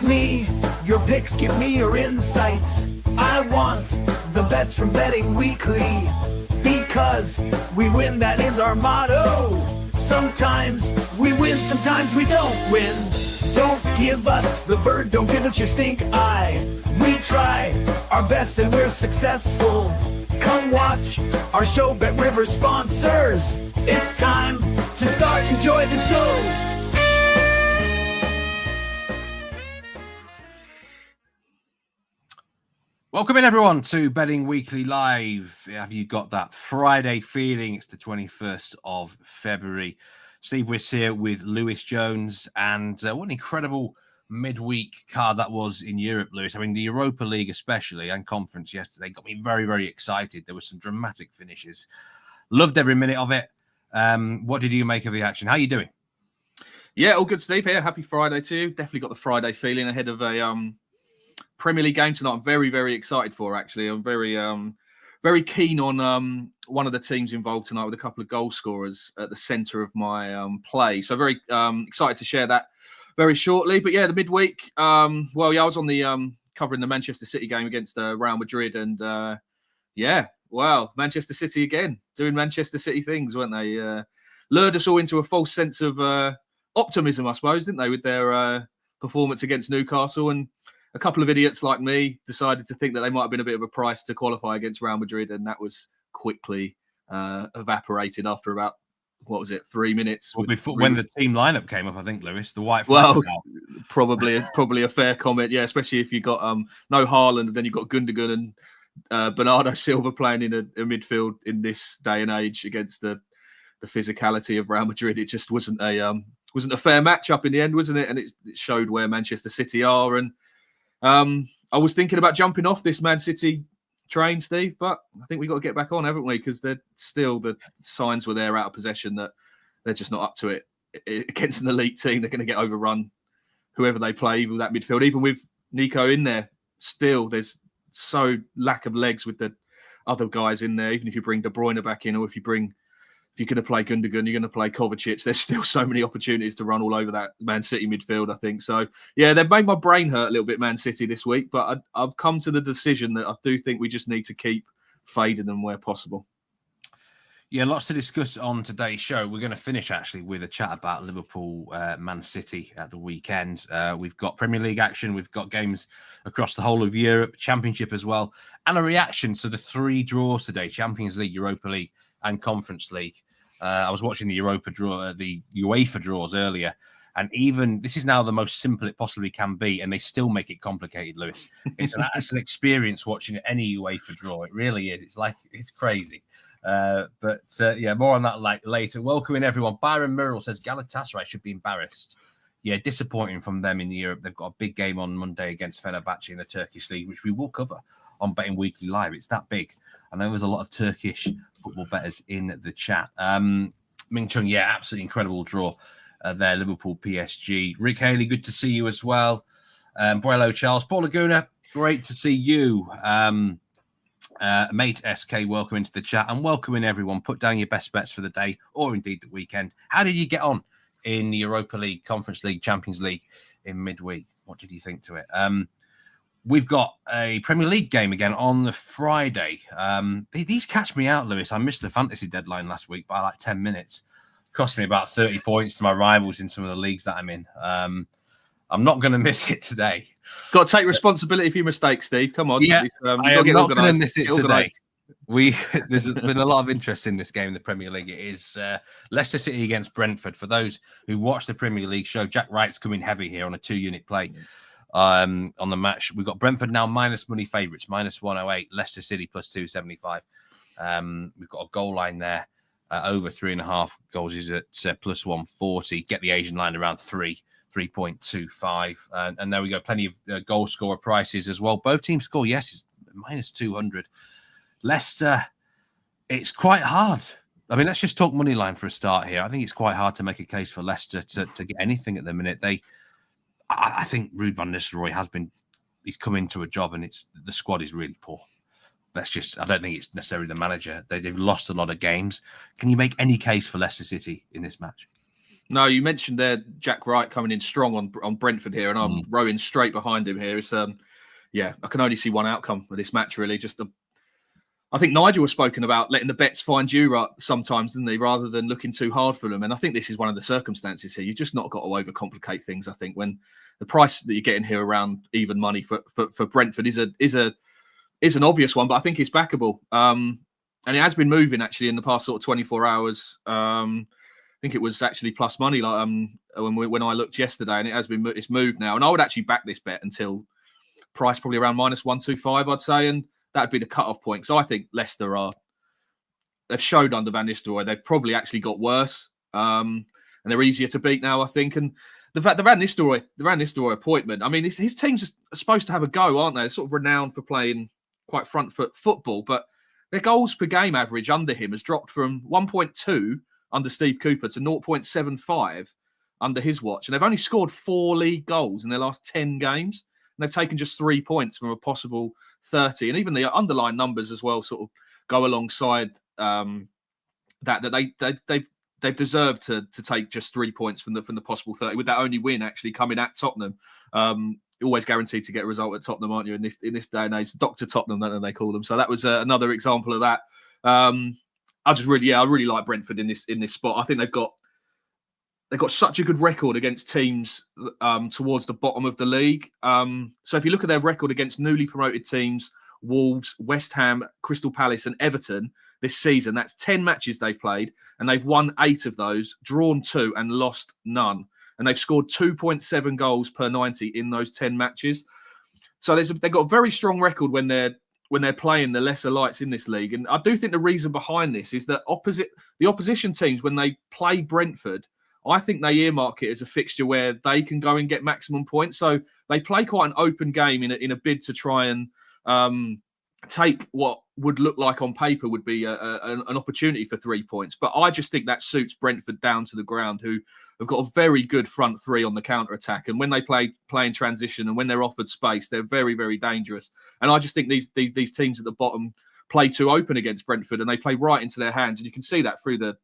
me your picks, give me your insights. I want the bets from Betting Weekly, because we win, that is our motto. Sometimes we win, sometimes we don't win. Don't give us the bird, don't give us your stink eye. We try our best and we're successful. Come watch our show, Bet River sponsors. It's time to start, enjoy the show. Welcome in, everyone, to Betting Weekly Live. Have you got that Friday feeling? It's the 21st of February. Steve Wyss here with Lewis Jones. And what an incredible midweek card that was in Europe, Lewis. I mean, the Europa League especially, and conference yesterday, got me very, very excited. There were some dramatic finishes. Loved every minute of it. What did you make of the action? How are you doing? Yeah, all good, Steve, here. Happy Friday to you. Definitely got the Friday feeling ahead of a Premier League game tonight. I'm very, very excited for, actually. I'm very keen on one of the teams involved tonight with a couple of goal scorers at the centre of my play. So very excited to share that very shortly. But yeah, the midweek, I was on the covering the Manchester City game against Real Madrid. And Manchester City again, doing Manchester City things, weren't they? Lured us all into a false sense of optimism, I suppose, didn't they, with their performance against Newcastle. And a couple of idiots like me decided to think that they might have been a bit of a price to qualify against Real Madrid, and that was quickly evaporated after about, 3 minutes? Well, when the team lineup came up, I think, Lewis, the white flag. Well, probably a fair comment, yeah. Especially if you got no Haaland, and then you've got Gundogan and Bernardo Silva playing in a midfield in this day and age against the physicality of Real Madrid. It just wasn't a fair matchup in the end, wasn't it? And it showed where Manchester City are. And I was thinking about jumping off this Man City train, Steve, but I think we've got to get back on, haven't we? Because they're still, the signs were there out of possession that they're just not up to it. Against an elite team, they're going to get overrun, whoever they play, even with that midfield. Even with Nico in there, still, there's so lack of legs with the other guys in there. Even if you bring De Bruyne back in, or if you're going to play Gundogan, you're going to play Kovacic. There's still so many opportunities to run all over that Man City midfield, I think. So, yeah, they've made my brain hurt a little bit, Man City, this week. But I've come to the decision that I do think we just need to keep fading them where possible. Yeah, lots to discuss on today's show. We're going to finish, actually, with a chat about Liverpool, Man City at the weekend. We've got Premier League action. We've got games across the whole of Europe, Championship as well, and a reaction to the 3 draws today, Champions League, Europa League, and Conference League. I was watching the UEFA draws earlier, and even this is now the most simple it possibly can be, and they still make it complicated, Lewis. It's an experience watching any UEFA draw. It really is. It's crazy. More on that later. Welcoming everyone. Byron Murrell says Galatasaray should be embarrassed. Yeah, disappointing from them in Europe. They've got a big game on Monday against Fenerbahce in the Turkish League, which we will cover on Betting Weekly Live. It's that big. I know there's a lot of Turkish football bettors in the chat. Ming Chung, yeah, absolutely incredible draw there. Liverpool, PSG. Rick Haley, good to see you as well. Buelo Charles. Paul Laguna, great to see you. Mate SK, welcome into the chat, and welcoming everyone. Put down your best bets for the day, or indeed the weekend. How did you get on in the Europa League, Conference League, Champions League in midweek? What did you think to it? We've got a Premier League game again on the Friday. These catch me out, Lewis. I missed the fantasy deadline last week by 10 minutes. Cost me about 30 points to my rivals in some of the leagues that I'm in. I'm not going to miss it today. Got to take responsibility for your mistakes, Steve. Come on. Yeah, I am not going to miss it today. There's been a lot of interest in this game in the Premier League. It is Leicester City against Brentford. For those who watch the Premier League show, Jack Wright's coming heavy here on a 2-unit play. On the match, we've got Brentford now minus money favourites, minus 108. Leicester City plus 275. We've got a goal line there over 3.5 goals is at plus 140. Get the Asian line around 3.25. And there we go. Plenty of goal scorer prices as well. Both teams score. Yes, it's minus 200. Leicester, it's quite hard. I mean, let's just talk money line for a start here. I think it's quite hard to make a case for Leicester to get anything at the minute. I think Ruud van Nistelrooy he's come into a job, and the squad is really poor. I don't think it's necessarily the manager. They've lost a lot of games. Can you make any case for Leicester City in this match? No, you mentioned there Jack Wright coming in strong on Brentford here, and I'm rowing straight behind him here. It's I can only see one outcome of this match really. I think Nigel was spoken about letting the bets find you sometimes, didn't he, rather than looking too hard for them. And I think this is one of the circumstances here. You've just not got to overcomplicate things. I think when the price that you're getting here around even money for Brentford is an obvious one, but I think it's backable. And it has been moving actually in the past sort of 24 hours. I think it was actually plus money like when I looked yesterday, and it's moved now. And I would actually back this bet until price probably around -125, I'd say, and that'd be the cut-off point. So I think Leicester they've showed under Van Nistelrooy, they've probably actually got worse, and they're easier to beat now, I think. And the fact the Van Nistelrooy appointment, I mean, his teams are supposed to have a go, aren't they? They're sort of renowned for playing quite front foot football, but their goals per game average under him has dropped from 1.2 under Steve Cooper to 0.75 under his watch. And they've only scored 4 league goals in their last 10 games. And they've taken just 3 points from a possible 30. And even the underlying numbers as well sort of go alongside that they've deserved to take just 3 points from the possible 30, with that only win actually coming at Tottenham. Always guaranteed to get a result at Tottenham, aren't you, in this day and age? Dr. Tottenham, don't they call them? So that was another example of that. I really like Brentford in this spot. I think they've got such a good record against teams towards the bottom of the league. So if you look at their record against newly promoted teams, Wolves, West Ham, Crystal Palace and Everton this season, that's 10 matches they've played, and they've won 8 of those, drawn 2 and lost none. And they've scored 2.7 goals per 90 in those 10 matches. So they've got a very strong record when they're playing the lesser lights in this league. And I do think the reason behind this is that the opposition teams, when they play Brentford, I think they earmark it as a fixture where they can go and get maximum points. So they play quite an open game in a bid to try and take what would look like on paper would be an opportunity for 3 points. But I just think that suits Brentford down to the ground, who have got a very good front three on the counter-attack. And when they play in transition and when they're offered space, they're very, very dangerous. And I just think these teams at the bottom play too open against Brentford, and they play right into their hands. And you can see that through the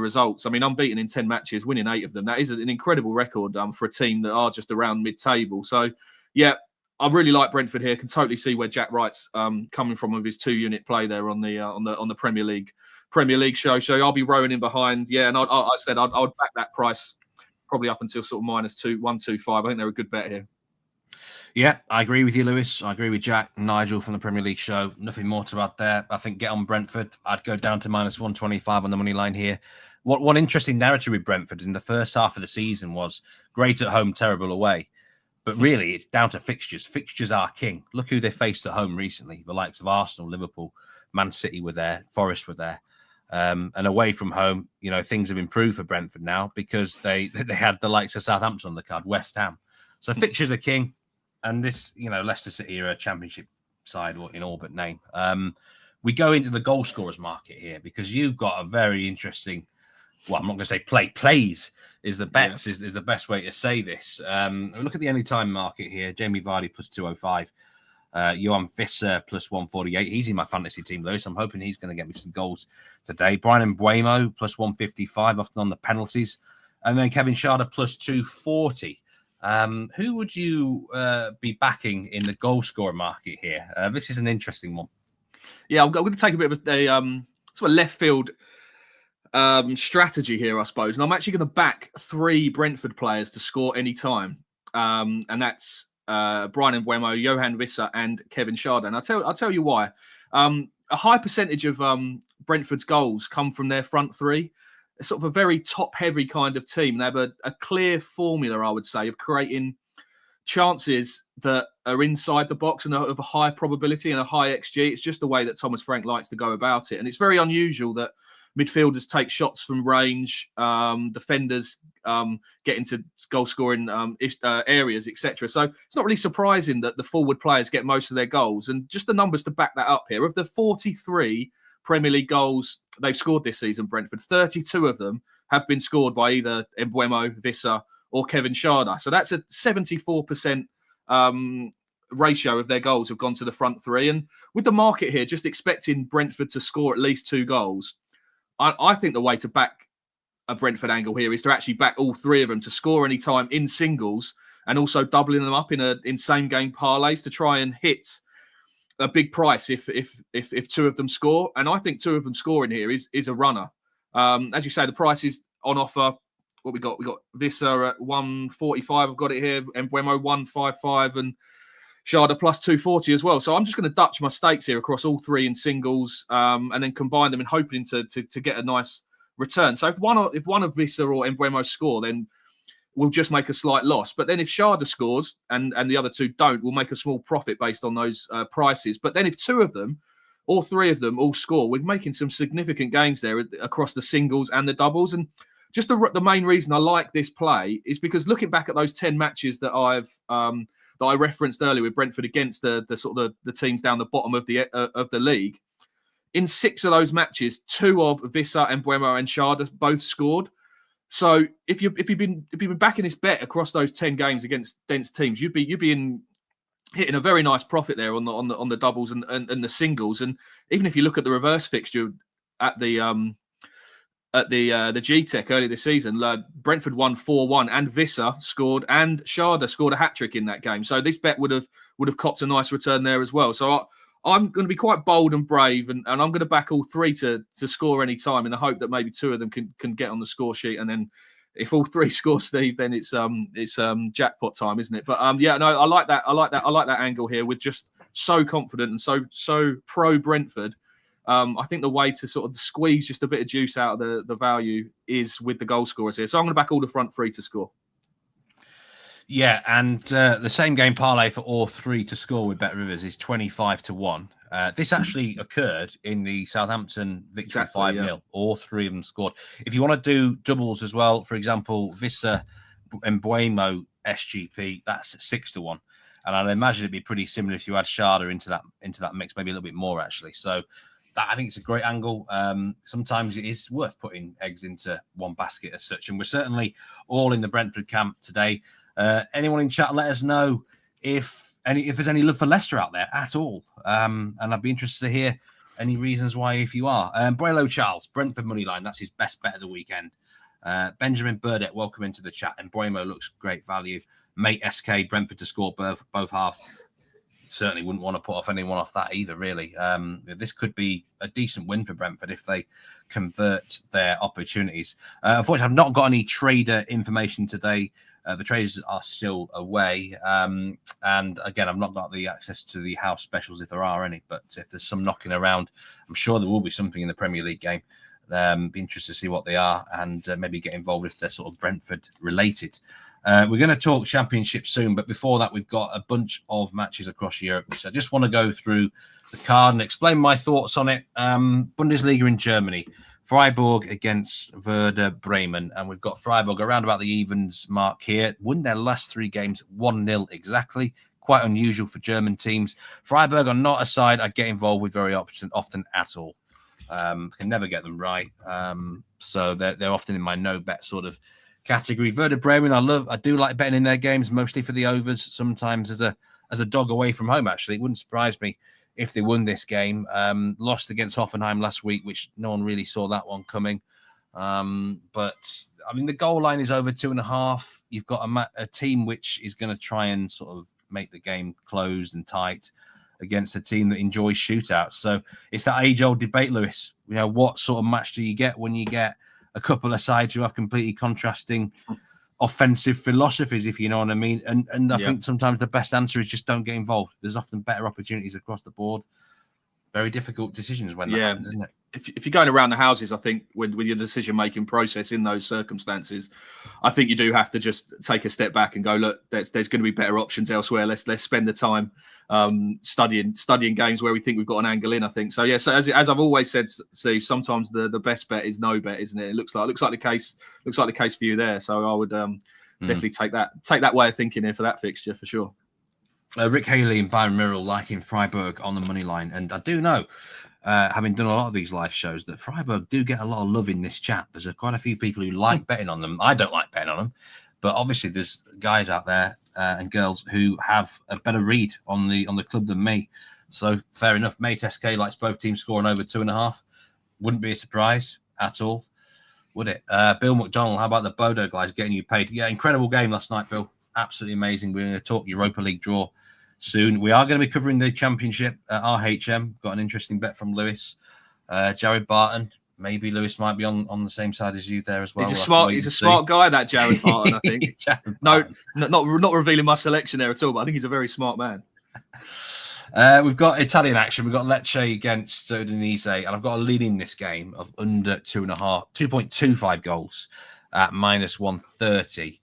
results. I mean, unbeaten in 10 matches, winning 8 of them. That is an incredible record for a team that are just around mid-table. So, yeah, I really like Brentford here. Can totally see where Jack Wright's coming from with his 2-unit play there on the Premier League show. So I'll be rowing in behind. Yeah, and I said I would back that price probably up until sort of -125. I think they're a good bet here. Yeah, I agree with you, Lewis. I agree with Jack and Nigel from the Premier League show. Nothing more to add there. I think get on Brentford. I'd go down to -125 on the money line here. One interesting narrative with Brentford in the first half of the season was great at home, terrible away. But really, it's down to fixtures. Fixtures are king. Look who they faced at home recently. The likes of Arsenal, Liverpool, Man City were there, Forest were there. And away from home, things have improved for Brentford now because they had the likes of Southampton on the card, West Ham. So fixtures are king. And this, Leicester City are a championship side in all but name. We go into the goal scorers market here because you've got a very interesting, well, I'm not going to say plays is the bets is the best way to say this. Look at the anytime market here. Jamie Vardy plus 205. Johan Visser plus 148. He's in my fantasy team, Lewis. I'm hoping he's going to get me some goals today. Brian Mbuemo plus 155, often on the penalties. And then Kevin Schade plus 240. Who would you be backing in the goal scorer market here? This is an interesting one. Yeah, I'm going to take a bit of a sort of left field strategy here, I suppose. And I'm actually going to back 3 Brentford players to score any time. And that's Brian Mbuemo, Johan Visser, and Kevin Schade. And I'll tell you why. A high percentage of Brentford's goals come from their front three. It's sort of a very top-heavy kind of team. They have a clear formula, I would say, of creating chances that are inside the box and of a high probability and a high XG. It's just the way that Thomas Frank likes to go about it. And it's very unusual that midfielders take shots from range, defenders get into goal-scoring areas, etc. So it's not really surprising that the forward players get most of their goals. And just the numbers to back that up here. Of the 43 Premier League goals they've scored this season, Brentford, 32 of them have been scored by either Mbuemo, Visser, or Kevin Schade. So that's a 74% ratio of their goals have gone to the front three. And with the market here, just expecting Brentford to score at least 2 goals, I think the way to back a Brentford angle here is to actually back all three of them to score any time in singles, and also doubling them up in same game parlays to try and hit a big price if two of them score. And I think two of them scoring here is a runner. As you say, the price is on offer. What we got? We got Visser at 145. I've got it here. Embuemo 155 and Sharda plus 240 as well. So I'm just going to Dutch my stakes here across all three in singles, and then combine them and hoping to get a nice return. So if one of Visser or Embuemo score, then we'll just make a slight loss. But then if Sharda scores and the other two don't, we'll make a small profit based on those prices. But then if two of them or three of them all score, we're making some significant gains there across the singles and the doubles. And just the main reason I like this play is because looking back at those 10 matches that I referenced earlier with Brentford against the sort of the teams down the bottom of the league, in 6 of those matches, 2 of Visser, Embuemo, and Sharda both scored. So if you've been backing this bet across those 10 games against dense teams, you'd be hitting a very nice profit there on the doubles and the singles. And even if you look at the reverse fixture at the G-Tech earlier this season, Brentford won 4-1 and Visser scored and Sharda scored a hat-trick in that game. So this bet would have copped a nice return there as well. So I'm going to be quite bold and brave, and I'm going to back all three to score any time in the hope that maybe 2 of them can get on the score sheet. And then if all 3 score, Steve, then it's jackpot time, isn't it? But I like that. I like that angle here. We're just so confident and so pro Brentford. I think the way to sort of squeeze just a bit of juice out of the value is with the goal scorers here. So I'm going to back all the front 3 to score. Yeah, and the same game parlay for all 3 to score with Bet Rivers is 25-1. This actually occurred in the Southampton victory 5-0. Yeah. All 3 of them scored. If you want to do doubles as well, for example, Visser and Embuemo SGP, that's 6-1. And I'd imagine it'd be pretty similar if you add Sharda into that mix, maybe a little bit more actually. So I think it's a great angle. Sometimes it is worth putting eggs into one basket as such. And we're certainly all in the Brentford camp today. Anyone in chat, let us know if there's any love for Leicester out there at all. And I'd be interested to hear any reasons why if you are. Brelo Charles, Brentford moneyline, that's his best bet of the weekend. Benjamin Burdett, welcome into the chat. And Embuemo looks great value. Mate SK, Brentford to score both halves. Certainly wouldn't want to put anyone off that either, really. This could be a decent win for Brentford if they convert their opportunities. Unfortunately, I've not got any trader information today. The traders are still away. And again, I've not got the access to the house specials if there are any. But if there's some knocking around, I'm sure there will be something in the Premier League game. Be interested to see what they are and maybe get involved if they're sort of Brentford related. We're going to talk Championship soon, but before that, we've got a bunch of matches across Europe. So I just want to go through the card and explain my thoughts on it. Bundesliga in Germany, Frieburg against Werder Bremen. And we've got Frieburg around about the evens mark here. Won their last 3 games 1-0 exactly. Quite unusual for German teams. Frieburg are not a side I get involved with very often at all. Can never get them right. So they're often in my no bet sort of category. Werder Bremen, I do like betting in their games, mostly for the overs, sometimes as a dog away from home, actually. It wouldn't surprise me if they won this game. Lost against Hoffenheim last week, which no one really saw that one coming. But, I mean, the goal line is over 2.5. You've got a team which is going to try and sort of make the game closed and tight against a team that enjoys shootouts. So it's that age-old debate, Lewis. You know, what sort of match do you get when you get a couple of sides who have completely contrasting offensive philosophies, if you know what I mean? And I think sometimes the best answer is just don't get involved. There's often better opportunities across the board. Very difficult decisions when that happens, isn't it? If you're going around the houses, I think with your decision-making process in those circumstances, I think you do have to just take a step back and go, look, there's going to be better options elsewhere. Let's spend the time studying games where we think we've got an angle in, I think. So, so as I've always said, Steve, sometimes the best bet is no bet, isn't it? It looks like the case for you there. So I would definitely take that way of thinking here for that fixture for sure. Rick Haley and Byron Murrell liking Frieburg on the money line. And I do know, having done a lot of these live shows, that Frieburg do get a lot of love in this chat. There's quite a few people who like betting on them. I don't like betting on them. But obviously there's guys out there and girls who have a better read on the club than me. So fair enough. Mate SK likes both teams scoring over 2.5. Wouldn't be a surprise at all. would it? Bill McDonald, how about the Bodo guys getting you paid? Yeah, incredible game last night, Bill. Absolutely amazing. We're going to talk Europa League draw soon. We are going to be covering the Championship at RHM. Got an interesting bet from Lewis. Jared Barton. Maybe Lewis might be on the same side as you there as well. He's a smart guy, that Jared Barton, I think. Not revealing my selection there at all, but I think he's a very smart man. We've got Italian action. We've got Lecce against Undinese, and I've got a lead in this game of under 2.25 goals at -130.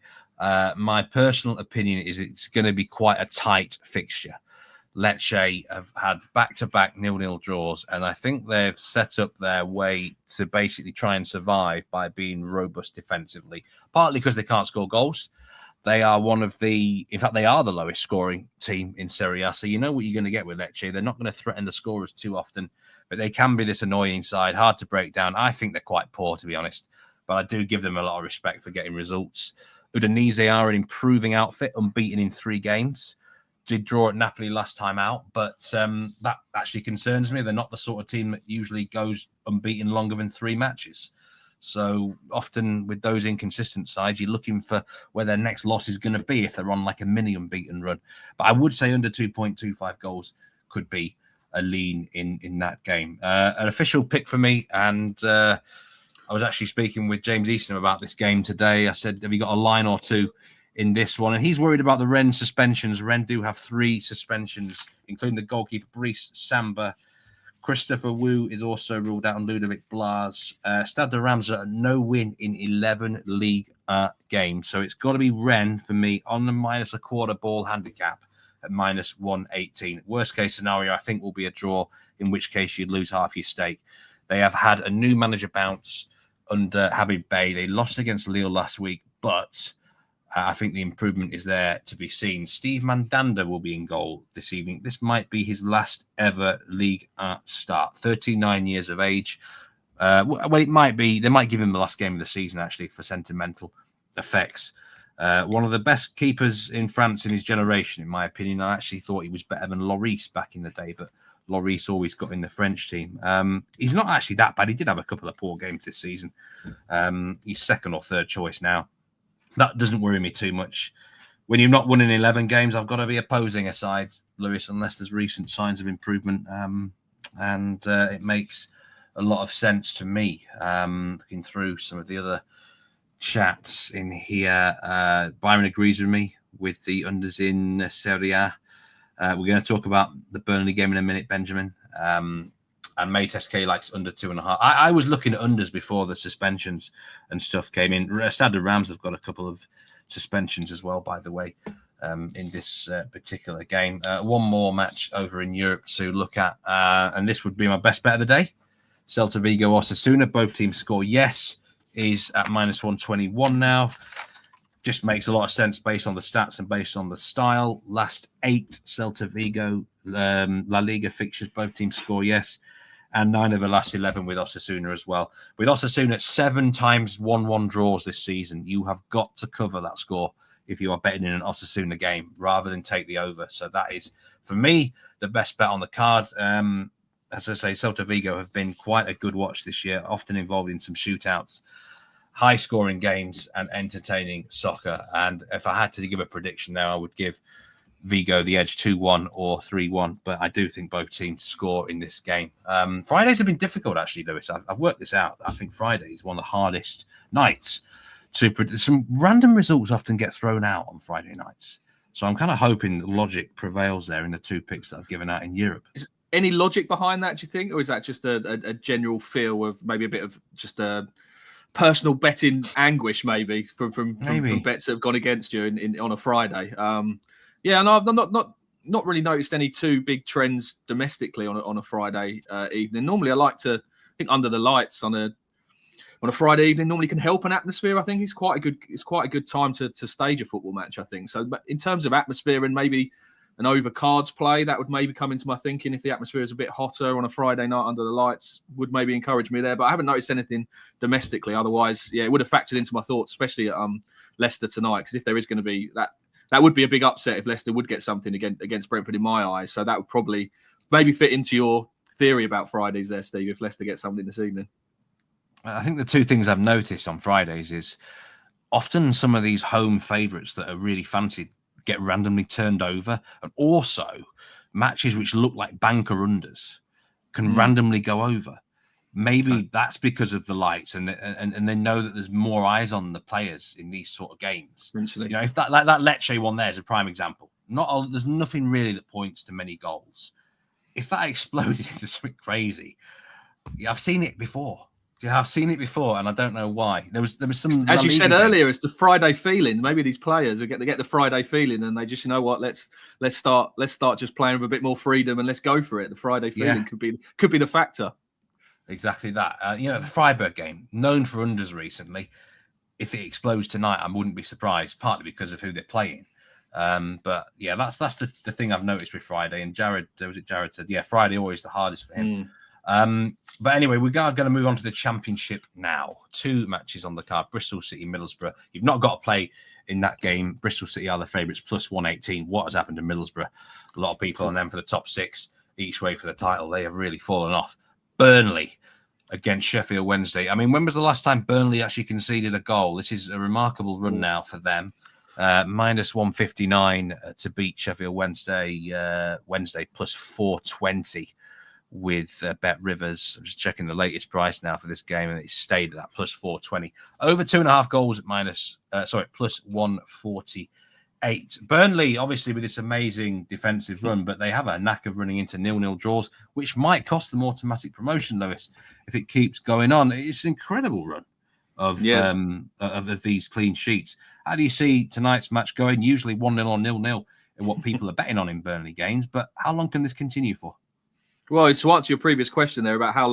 My personal opinion is it's going to be quite a tight fixture. Lecce have had back-to-back 0-0 draws, and I think they've set up their way to basically try and survive by being robust defensively, partly because they can't score goals. They are in fact, they are the lowest scoring team in Serie A, so you know what you're going to get with Lecce. They're not going to threaten the scorers too often, but they can be this annoying side, hard to break down. I think they're quite poor, to be honest, but I do give them a lot of respect for getting results. Udinese are an improving outfit, unbeaten in 3 games. Did draw at Napoli last time out, but that actually concerns me. They're not the sort of team that usually goes unbeaten longer than 3 matches. So often with those inconsistent sides, you're looking for where their next loss is going to be if they're on like a mini unbeaten run. But I would say under 2.25 goals could be a lean in that game. An official pick for me, and I was actually speaking with James Easton about this game today. I said, have you got a line or two in this one? And he's worried about the Rennes suspensions. Rennes do have 3 suspensions, including the goalkeeper Brice Samba. Christopher Wu is also ruled out, on Ludovic Blas. Stade de Reims are no win in 11 league games. So it's got to be Rennes for me on the -1/4 ball handicap at -118. Worst case scenario, I think, will be a draw, in which case you'd lose half your stake. They have had a new manager bounce under Habib Bey. They lost against Lille last week, but I think the improvement is there to be seen. Steve Mandanda will be in goal this evening. This might be his last ever league start. 39 years of age. Well, it might be. They might give him the last game of the season, actually, for sentimental effects. One of the best keepers in France in his generation, in my opinion. I actually thought he was better than Lloris back in the day, but Lloris always got in the French team. He's not actually that bad. He did have a couple of poor games this season. He's 2nd or 3rd choice now. That doesn't worry me too much. When you've not won in 11 games, I've got to be opposing a side, Lewis, unless there's recent signs of improvement. And it makes a lot of sense to me. Looking through some of the other chats in here, Byron agrees with me with the unders in Serie A. We're going to talk about the Burnley game in a minute, Benjamin. And Mate SK likes under 2.5. I was looking at unders before the suspensions and stuff came in. Stade de Reims have got a couple of suspensions as well, by the way, in this particular game. One more match over in Europe to look at, and this would be my best bet of the day. Celta Vigo Osasuna, both teams score yes, is at -121 now. Just makes a lot of sense based on the stats and based on the style. Last 8 Celta Vigo La Liga fixtures, both teams score yes. And 9 of the last 11 with Osasuna as well. With Osasuna 7 times 1-1 draws this season, you have got to cover that score if you are betting in an Osasuna game rather than take the over. So that is, for me, the best bet on the card. As I say, Celta Vigo have been quite a good watch this year, often involved in some shootouts, high-scoring games and entertaining soccer. And if I had to give a prediction now, I would give Vigo the edge 2-1 or 3-1, but I do think both teams score in this game. Fridays have been difficult, actually, Lewis. I've worked this out. I think Friday is one of the hardest nights to predict. Some random results often get thrown out on Friday nights. So I'm kind of hoping that logic prevails there in the 2 picks that I've given out in Europe. Is any logic behind that, do you think? Or is that just a general feel of maybe a bit of just a personal betting anguish, maybe from bets that have gone against you on a Friday? Yeah, and I've not really noticed any too big trends domestically on a Friday evening. Normally, I like to think under the lights on a Friday evening normally can help an atmosphere. I think it's quite a good time to stage a football match, I think. So, but in terms of atmosphere and maybe an over cards play, that would maybe come into my thinking. If the atmosphere is a bit hotter on a Friday night under the lights, would maybe encourage me there. But I haven't noticed anything domestically. Otherwise, yeah, it would have factored into my thoughts, especially at Leicester tonight. Because if there is going to be that would be a big upset if Leicester would get something against Brentford in my eyes. So that would probably maybe fit into your theory about Fridays there, Steve, if Leicester get something this evening. I think the two things I've noticed on Fridays is often some of these home favourites that are really fancied get randomly turned over, and also matches which look like banker unders can randomly go over. Maybe that's because of the lights, and they know that there's more eyes on the players in these sort of games. You know, if that Lecce one there is a prime example. There's nothing really that points to many goals. If that exploded into something crazy, I've seen it before. I've seen it before, and I don't know why. There was some. As you said earlier, it's the Friday feeling. Maybe these players they get the Friday feeling, and they just, you know what, let's start just playing with a bit more freedom, and let's go for it. The Friday feeling could be the factor. Exactly that. The Frieburg game, known for unders recently. If it explodes tonight, I wouldn't be surprised. Partly because of who they're playing. But yeah, that's the thing I've noticed with Friday. And Jared said, yeah, Friday always the hardest for him. But anyway, we're going to move on to the Championship now. 2 matches on the card: Bristol City, Middlesbrough. You've not got to play in that game. Bristol City are the favourites, plus 118. What has happened to Middlesbrough? A lot of people on them for the top 6, each way for the title. They have really fallen off. Burnley against Sheffield Wednesday. I mean, when was the last time Burnley actually conceded a goal? This is a remarkable run now for them. Minus 159 to beat Sheffield Wednesday. Wednesday plus 420 with Bet Rivers. I'm just checking the latest price now for this game, and it stayed at that plus 420. Over 2.5 goals at plus 148. Burnley, obviously, with this amazing defensive run, but they have a knack of running into 0-0 draws, which might cost them automatic promotion, Lewis, if it keeps going on. It's an incredible run of these clean sheets. How do you see tonight's match going? Usually 1-0 or 0-0 in what people are betting on in Burnley games, but how long can this continue for? Well, to answer your previous question there about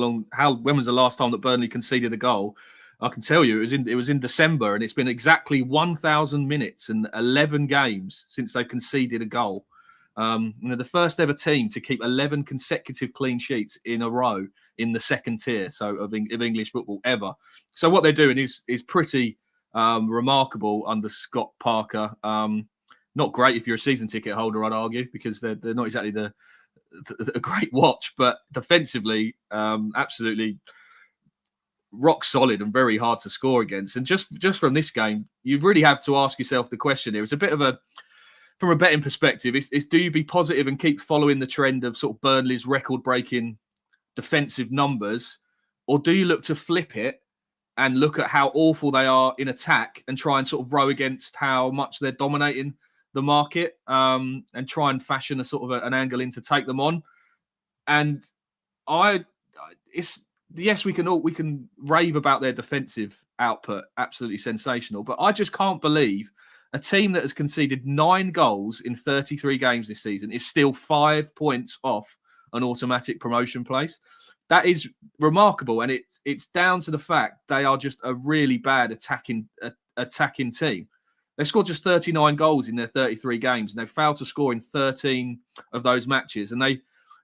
when was the last time that Burnley conceded a goal, I can tell you it was in December, and it's been exactly 1,000 minutes and 11 games since they conceded a goal. They're the first ever team to keep 11 consecutive clean sheets in a row in the second tier, so of English football ever. So what they're doing is pretty remarkable under Scott Parker. Not great if you're a season ticket holder, I'd argue, because they're not exactly a great watch, but defensively, absolutely rock solid and very hard to score against. And just from this game, you really have to ask yourself the question here. It's a bit of from a betting perspective, is do you be positive and keep following the trend of sort of Burnley's record-breaking defensive numbers, or do you look to flip it and look at how awful they are in attack and try and sort of row against how much they're dominating the market, and try and fashion a sort of an angle in to take them on? And yes, we can rave about their defensive output, absolutely sensational, but I just can't believe a team that has conceded 9 goals in 33 games this season is still 5 points off an automatic promotion place. That is remarkable, and it's down to the fact they are just a really bad attacking team. They've scored just 39 goals in their 33 games, and they've failed to score in 13 of those matches. And they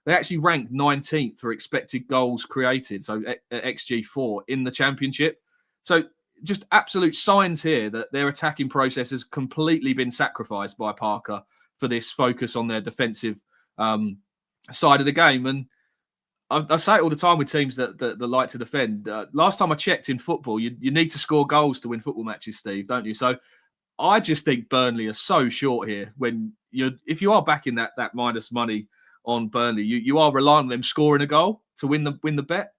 actually ranked 19th for expected goals created, so XG4 in the Championship. So just absolute signs here that their attacking process has completely been sacrificed by Parker for this focus on their defensive side of the game. And I say it all the time with teams that like to defend. Last time I checked in football, you need to score goals to win football matches, Steve, don't you? So I just think Burnley are so short here. If you are backing that minus money on Burnley, you are relying on them scoring a goal to win the bet.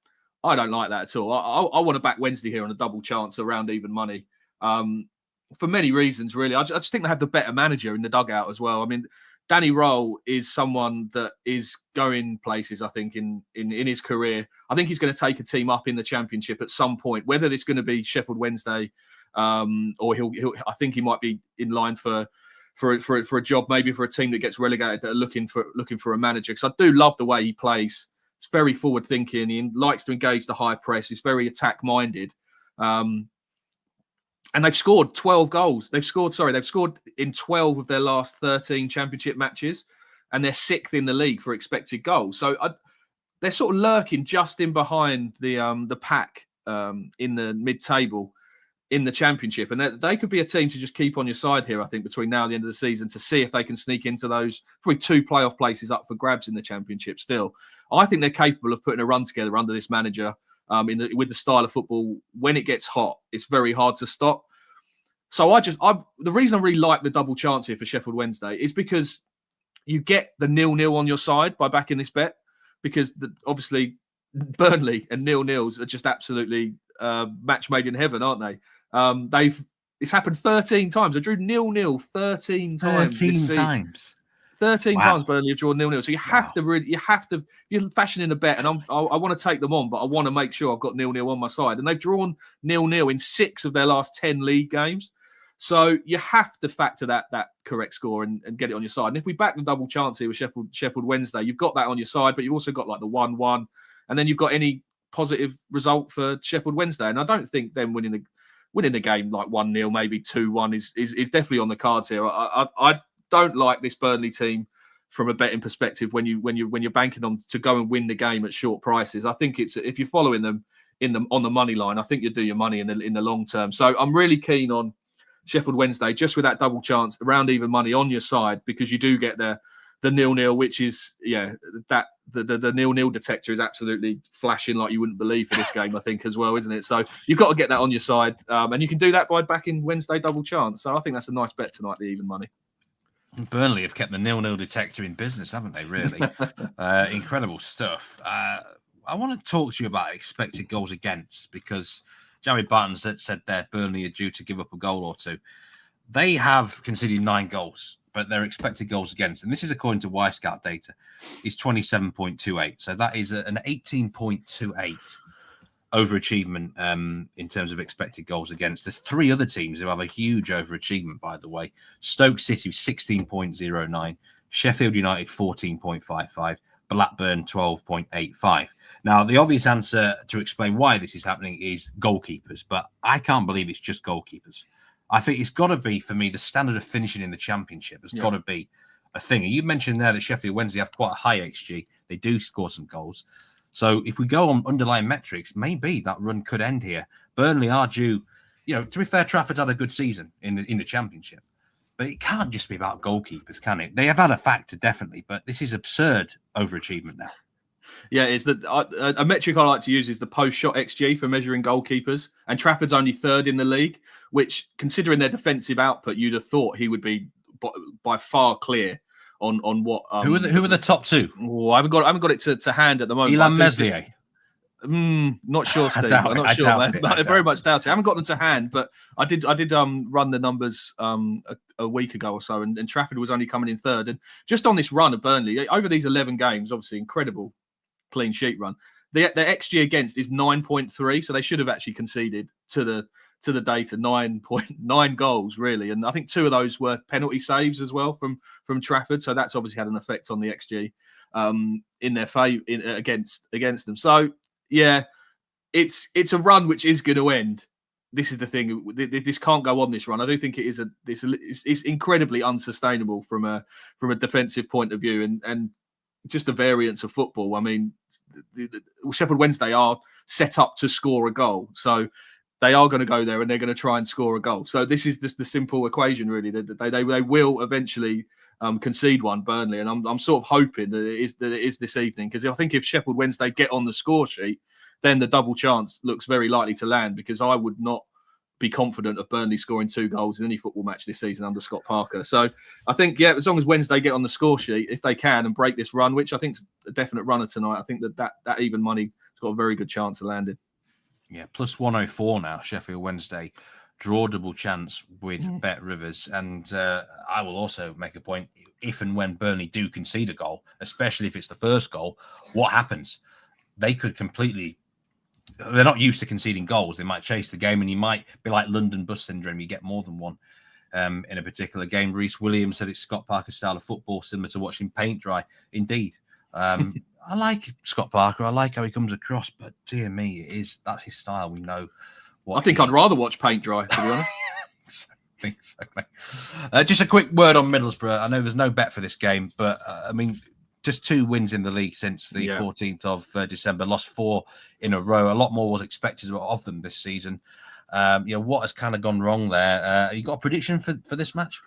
I don't like that at all. I want to back Wednesday here on a double chance around even money, for many reasons, really. I just think they have the better manager in the dugout as well. I mean, Danny Rowe is someone that is going places, I think, in his career. I think he's going to take a team up in the Championship at some point, whether it's going to be Sheffield Wednesday, or I think he might be in line for a job, maybe for a team that gets relegated that are looking for a manager. Because I do love the way he plays. It's very forward thinking. He likes to engage the high press. He's very attack minded. And they've scored 12 goals. They've scored in 12 of their last 13 Championship matches, and they're 6th in the league for expected goals. So they're sort of lurking just in behind the pack in the mid-table in the Championship. And they could be a team to just keep on your side here, I think, between now and the end of the season, to see if they can sneak into those probably 2 playoff places up for grabs in the Championship still. I think they're capable of putting a run together under this manager. with the style of football. When it gets hot, it's very hard to stop. So the reason I really like the double chance here for Sheffield Wednesday is because you get the 0-0 on your side by backing this bet, because obviously Burnley and 0-0s are just absolutely match made in heaven, aren't they? It's happened 13 times. I drew 0-0 13 times. 13 times. 13 Wow. times Burnley have drawn 0-0. So you have to you're fashioning a bet, and I want to take them on, but I want to make sure I've got 0-0 on my side. And they've drawn 0-0 in 6 of their last 10 league games. So you have to factor that correct score and get it on your side. And if we back the double chance here with Sheffield Wednesday, you've got that on your side, but you've also got like the 1-1, and then you've got any positive result for Sheffield Wednesday. And I don't think them winning the game like 1-0, maybe 2-1 is definitely on the cards here. I don't like this Burnley team from a betting perspective when you're banking on to go and win the game at short prices. I think it's, if you're following them on the money line, I think you do your money in the long term. So I'm really keen on Sheffield Wednesday, just with that double chance, around even money on your side, because you do get the 0-0, which is the 0-0 detector is absolutely flashing like you wouldn't believe for this game, I think, as well, isn't it? So you've got to get that on your side, and you can do that by backing Wednesday double chance. So I think that's a nice bet tonight, the even money. Burnley have kept the 0-0 detector in business, haven't they? Really, incredible stuff. I want to talk to you about expected goals against, because Jeremy Barton's said there Burnley are due to give up a goal or two. They have conceded 9 goals, but their expected goals against, and this is according to Wyscout data, is 27.28. So that is an 18.28 overachievement in terms of expected goals against. There's 3 other teams who have a huge overachievement, by the way. Stoke City 16.09, Sheffield United 14.55, Blackburn 12.85. Now, the obvious answer to explain why this is happening is goalkeepers, but I can't believe it's just goalkeepers. I think it's got to be, for me, the standard of finishing in the Championship has got to be a thing. And you mentioned there that Sheffield Wednesday have quite a high XG. They do score some goals. So if we go on underlying metrics, maybe that run could end here. Burnley are due, to be fair, Trafford's had a good season in the Championship. But it can't just be about goalkeepers, can it? They have had a factor, definitely, but this is absurd overachievement now. Yeah, it's a metric I like to use is the post-shot XG for measuring goalkeepers. And Trafford's only 3rd in the league, which, considering their defensive output, you'd have thought he would be by far clear on what. Who are the top 2? Oh, I haven't got it to hand at the moment. Elan Meslier. Not sure, Steve. I'm not sure, man. I very much doubt it. I haven't got them to hand, but I did run the numbers a week ago or so, and Trafford was only coming in 3rd. And just on this run of Burnley over these 11 games, obviously incredible clean sheet run. Their XG against is 9.3, so they should have actually conceded to the data 9.9 goals really, and I think 2 of those were penalty saves as well from Trafford. So that's obviously had an effect on the XG in their favor against them. So. Yeah, it's a run which is going to end. This is the thing. This can't go on this run. I do think it is it's incredibly unsustainable from a defensive point of view, and just the variance of football. I mean, Sheffield Wednesday are set up to score a goal, so they are going to go there and they're going to try and score a goal. So this is just the simple equation, really. That they will eventually concede one, Burnley, and I'm sort of hoping that it is this evening, because I think if Sheffield Wednesday get on the score sheet, then the double chance looks very likely to land, because I would not be confident of Burnley scoring 2 goals in any football match this season under Scott Parker. So I think, as long as Wednesday get on the score sheet, if they can, and break this run, which I think is a definite runner tonight, I think that even money has got a very good chance of landing. Yeah, plus 104 now, Sheffield Wednesday. Draw double chance with Bet Rivers. And I will also make a point, if and when Burnley do concede a goal, especially if it's the first goal, what happens? They could completely... They're not used to conceding goals. They might chase the game, and you might be like London bus syndrome. You get more than one in a particular game. Reece Williams said it's Scott Parker's style of football, similar to watching paint dry. Indeed. I like Scott Parker. I like how he comes across, but dear me, that's his style. We know. I think I'd rather watch paint dry, to be honest. I think so, mate. Just a quick word on Middlesbrough. I know there's no bet for this game, but I mean, just 2 wins in the league since the 14th of December. Lost 4 in a row. A lot more was expected of them this season. What has kind of gone wrong there? You got a prediction for this match?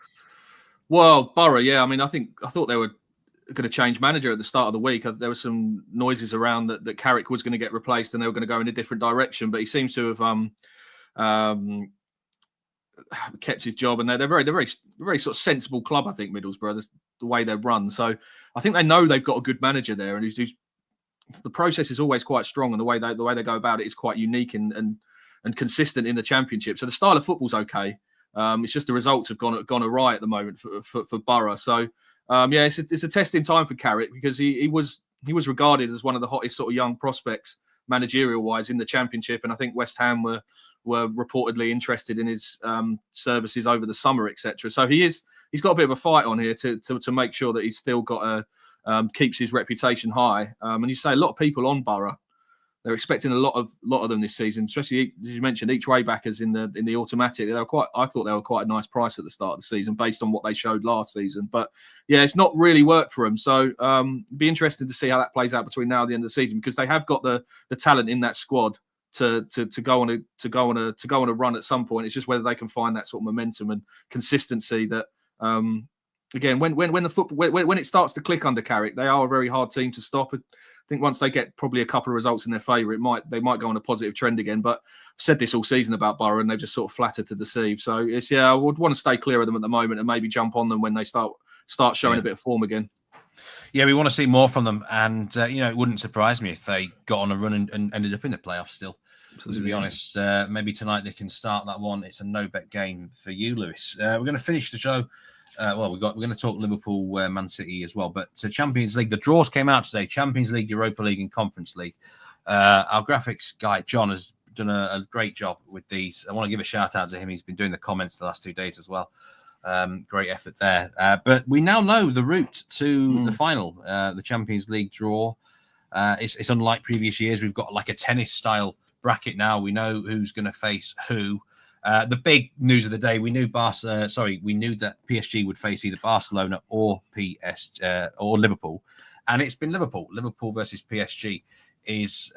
Well, Borough, yeah. I mean, I thought they were going to change manager at the start of the week. There were some noises around that Carrick was going to get replaced and they were going to go in a different direction, but he seems to have kept his job, and they're very sort of sensible club, I think, Middlesbrough, the way they're run. So I think they know they've got a good manager there, and who's the process is always quite strong, and the way they go about it is quite unique and consistent in the Championship. So the style of football's okay. It's just the results have gone awry at the moment for Borough. So it's a testing time for Carrick, because he was regarded as one of the hottest sort of young prospects managerial wise in the Championship, and I think West Ham were reportedly interested in his services over the summer, etc. So he's got a bit of a fight on here to make sure that he's still got keeps his reputation high. And you say a lot of people on Borough, they're expecting a lot of them this season, especially as you mentioned, each way backers in the automatic. I thought they were quite a nice price at the start of the season based on what they showed last season. But yeah, it's not really worked for them. So be interested to see how that plays out between now and the end of the season, because they have got the talent in that squad to go on a run at some point. It's just whether they can find that sort of momentum and consistency that again, when it starts to click under Carrick, they are a very hard team to stop. I think once they get probably a couple of results in their favour, they might go on a positive trend again. But I've said this all season about Borough, and they've just sort of flattered to deceive. So I would want to stay clear of them at the moment and maybe jump on them when they start showing a bit of form again. Yeah, we want to see more from them, and it wouldn't surprise me if they got on a run and ended up in the playoffs still. To be honest, maybe tonight they can start that one. It's a no-bet game for you, Lewis. We're going to finish the show. We're going to talk Liverpool, Man City as well. But Champions League, the draws came out today. Champions League, Europa League, and Conference League. Our graphics guy John has done a great job with these. I want to give a shout out to him. He's been doing the comments the last 2 days as well. Great effort there. But we now know the route to the final, the Champions League draw. It's unlike previous years. We've got like a tennis-style bracket now. We know who's going to face who. The big news of the day: we knew that PSG would face either Barcelona or or Liverpool, and it's been Liverpool. Liverpool versus PSG is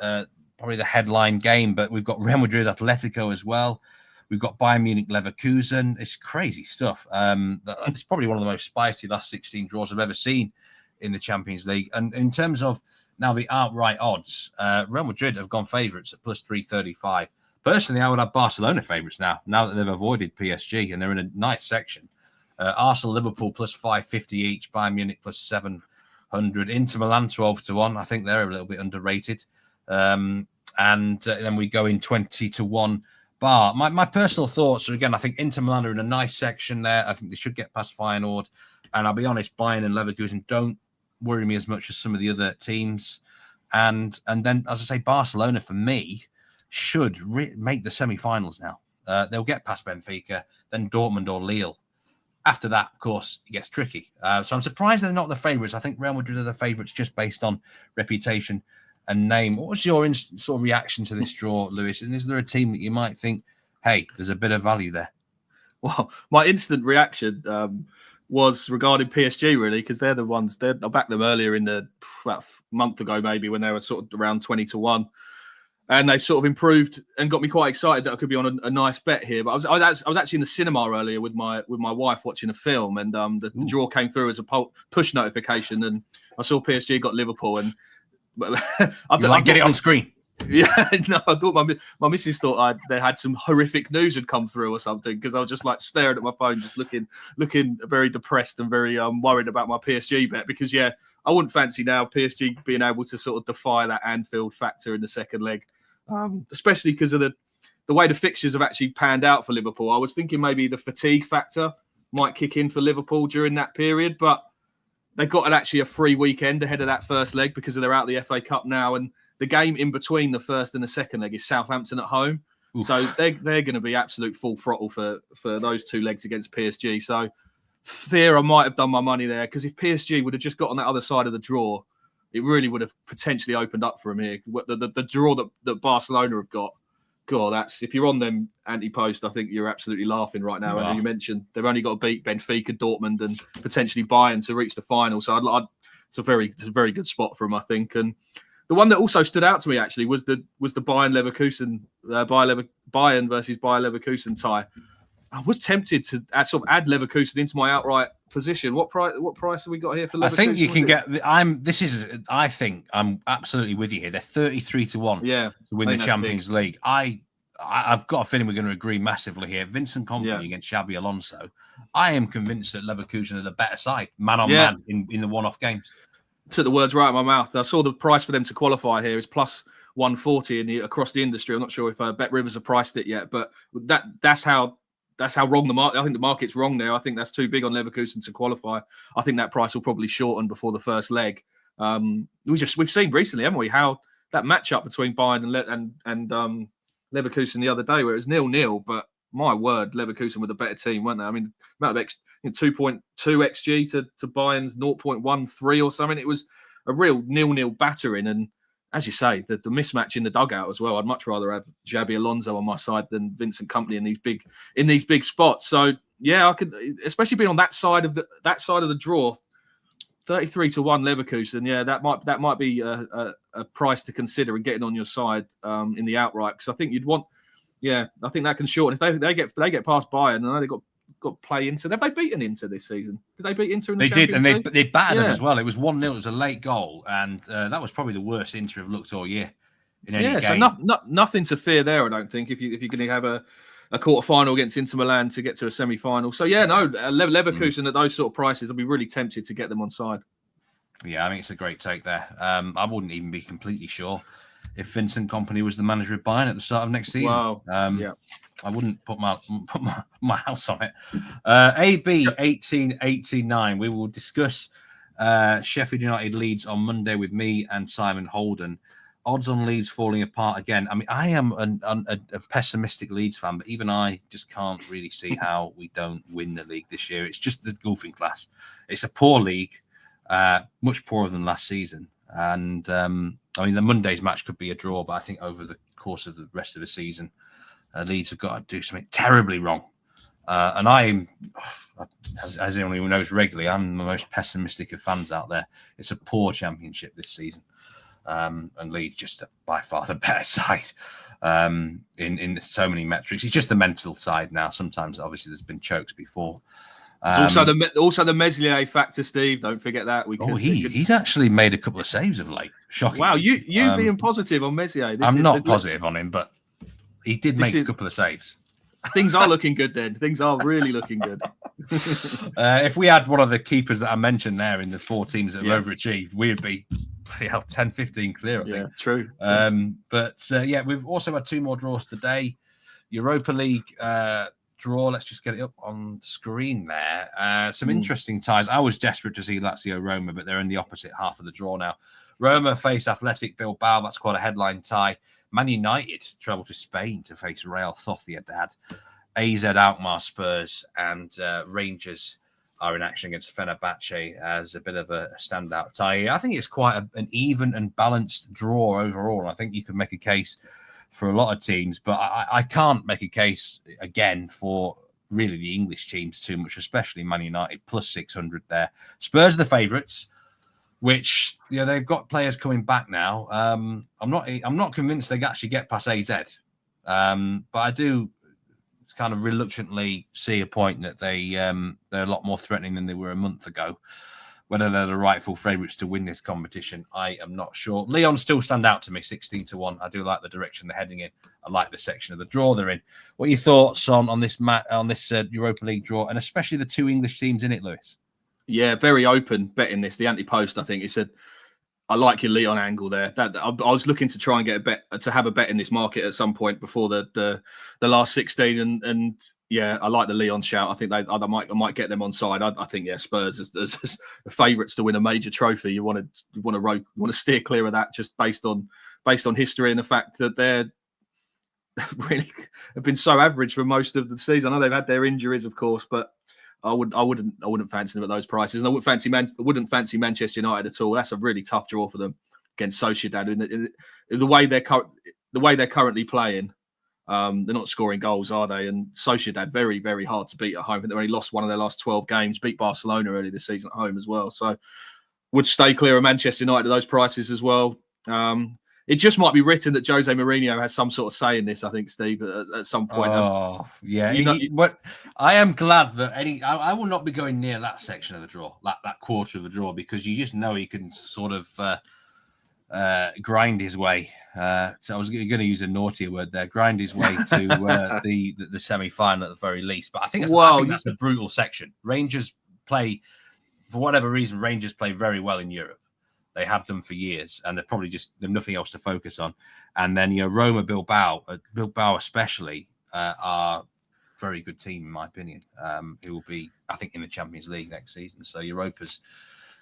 probably the headline game, but we've got Real Madrid, Atletico as well. We've got Bayern Munich, Leverkusen. It's crazy stuff. It's probably one of the most spicy last 16 draws I've ever seen in the Champions League. And in terms of now the outright odds, Real Madrid have gone favourites at plus 335. Personally, I would have Barcelona favourites now that they've avoided PSG, and they're in a nice section. Arsenal, Liverpool plus 550 each, Bayern Munich plus 700, Inter Milan 12-1. I think they're a little bit underrated. And then we go in 20-1 bar. My personal thoughts are, again, I think Inter Milan are in a nice section there. I think they should get past Feyenoord. And I'll be honest, Bayern and Leverkusen don't worry me as much as some of the other teams. And then, as I say, Barcelona, for me, should make the semi-finals now. They'll get past Benfica, then Dortmund or Lille. After that, of course, it gets tricky. So I'm surprised they're not the favourites. I think Real Madrid are the favourites just based on reputation and name. What was your sort of reaction to this draw, Lewis? And is there a team that you might think, hey, there's a bit of value there? Well, my instant reaction was regarding PSG, really, because they're the ones. I backed them earlier about a month ago, maybe, when they were sort of around 20-1. And they've sort of improved and got me quite excited that I could be on a nice bet here. But I was actually in the cinema earlier with my wife watching a film, and the draw came through as a push notification, and I saw PSG got Liverpool, and get it on screen. Yeah, no, I thought my missus thought they had some horrific news had come through or something, because I was just like staring at my phone, just looking very depressed and very worried about my PSG bet, because I wouldn't fancy now PSG being able to sort of defy that Anfield factor in the second leg. Especially because of the way the fixtures have actually panned out for Liverpool. I was thinking maybe the fatigue factor might kick in for Liverpool during that period, but they've got actually a free weekend ahead of that first leg because they're out of the FA Cup now, and the game in between the first and the second leg is Southampton at home. Oof. So they're going to be absolute full throttle for those two legs against PSG. So fear I might have done my money there, because if PSG would have just got on that other side of the draw, it really would have potentially opened up for them here. The draw that Barcelona have got, God, that's, if you're on them anti-post, I think you're absolutely laughing right now. Wow. And you mentioned they've only got to beat Benfica, Dortmund, and potentially Bayern to reach the final. So it's a very good spot for them, I think. And the one that also stood out to me actually was the Bayern Leverkusen Bayern versus Bayer Leverkusen tie. I was tempted to add Leverkusen into my outright position. What price have we got here for Leverkusen? I think you can get. I think I'm absolutely with you here. They're 33-1 to win the Champions League. I've got a feeling we're going to agree massively here. Vincent Kompany against Xabi Alonso. I am convinced that Leverkusen are the better side, man on man, in the one-off games. Took the words right out of my mouth. I saw the price for them to qualify here is plus 140 across the industry. I'm not sure if Bet Rivers have priced it yet, but that's how wrong the market. I think the market's wrong there. I think that's too big on Leverkusen to qualify. I think that price will probably shorten before the first leg. We've seen recently, haven't we, how that matchup between Bayern and Leverkusen the other day, where it was 0-0, but my word, Leverkusen were the better team, weren't they? I mean, amount of 2.2 xG to Bayern's 0.13 or something. It was a real 0-0 battering, and as you say, the mismatch in the dugout as well. I'd much rather have Xabi Alonso on my side than Vincent Kompany in these big spots. So yeah, I could, especially being on that side of the draw. 33-1 Leverkusen, yeah, that might be a price to consider and getting on your side in the outright, because I think you'd want, I think that can shorten if they get past Bayern. I know they got to play Inter. Have they beaten Inter this season? Did they beat Inter in the Champions League? They battered them as well. It was 1-0. It was a late goal, and that was probably the worst Inter have looked all year in any game. So nothing to fear there, I don't think. If you're going to have a quarter-final against Inter Milan to get to a semi-final. So, Leverkusen at those sort of prices, I'll be really tempted to get them on side. Yeah, I think it's a great take there. I wouldn't even be completely sure if Vincent Kompany was the manager of Bayern at the start of next season. Wow. I wouldn't put my house on it. AB 1889, we will discuss Sheffield United Leeds on Monday with me and Simon Holden. Odds on Leeds falling apart again. I mean, I am a pessimistic Leeds fan, but even I just can't really see how we don't win the league this year. It's just the golfing class. It's a poor league, much poorer than last season. And I mean, the Monday's match could be a draw, but I think over the course of the rest of the season, Leeds have got to do something terribly wrong. And I'm, as anyone who knows regularly, I'm the most pessimistic of fans out there. It's a poor championship this season. And Leeds just by far the better side in so many metrics. It's just the mental side now. Sometimes, obviously, there's been chokes before. It's also the Meslier factor, Steve. Don't forget that. He's actually made a couple of saves of late. Shocking. Wow, you being positive on Meslier. I'm not positive on him, but he did make a couple of saves. Things are looking good then. Things are really looking good. If we had one of the keepers that I mentioned there in the four teams that have overachieved, we'd be 10-15 clear, I think. Yeah, true. We've also had two more draws today. Europa League draw. Let's just get it up on the screen there. Some interesting ties. I was desperate to see Lazio Roma, but they're in the opposite half of the draw now. Roma face Athletic Bilbao. That's quite a headline tie. Man United travel to Spain to face Real Sociedad. AZ Alkmaar Spurs and Rangers are in action against Fenerbahce as a bit of a standout tie. I think it's quite an even and balanced draw overall. I think you could make a case for a lot of teams, but I can't make a case again for really the English teams too much, especially Man United plus 600 there. Spurs are the favourites, which they've got players coming back now. I'm not convinced they actually get past AZ, but I do kind of reluctantly see a point that they're a lot more threatening than they were a month ago. Whether they're the rightful favourites to win this competition, I am not sure. Lyon still stand out to me, 16-1. I do like the direction they're heading in. I like the section of the draw they're in. What are your thoughts on this Europa League draw, and especially the two English teams in it, Lewis? Yeah, very open betting this. The anti-post, I think, he said, I like your Lyon angle there. I was looking to try and get a bet, to have a bet in this market at some point before the last 16, and yeah, I like the Lyon shout. I think I might get them on side. I think Spurs as favourites to win a major trophy. You want to steer clear of that just based on history and the fact that they're really have been so average for most of the season. I know they've had their injuries, of course, but I wouldn't fancy them at those prices, and I wouldn't fancy Manchester United at all. That's a really tough draw for them against Sociedad. In the way they're currently playing, they're not scoring goals, are they? And Sociedad very, very hard to beat at home. They only lost one of their last 12 games. Beat Barcelona early this season at home as well. So would stay clear of Manchester United at those prices as well. It just might be written that Jose Mourinho has some sort of say in this, I think, Steve, at some point. Oh, yeah. But I am glad that I will not be going near that section of the draw, that quarter of the draw, because you just know he can sort of grind his way. So I was going to use a naughty word there, grind his way to the semi-final at the very least. But I think that's a brutal section. Rangers play, for whatever reason, play very well in Europe. They have done for years, and they've nothing else to focus on. And then Roma, Bilbao especially, are a very good team in my opinion. Who will be, I think, in the Champions League next season. So Europa's,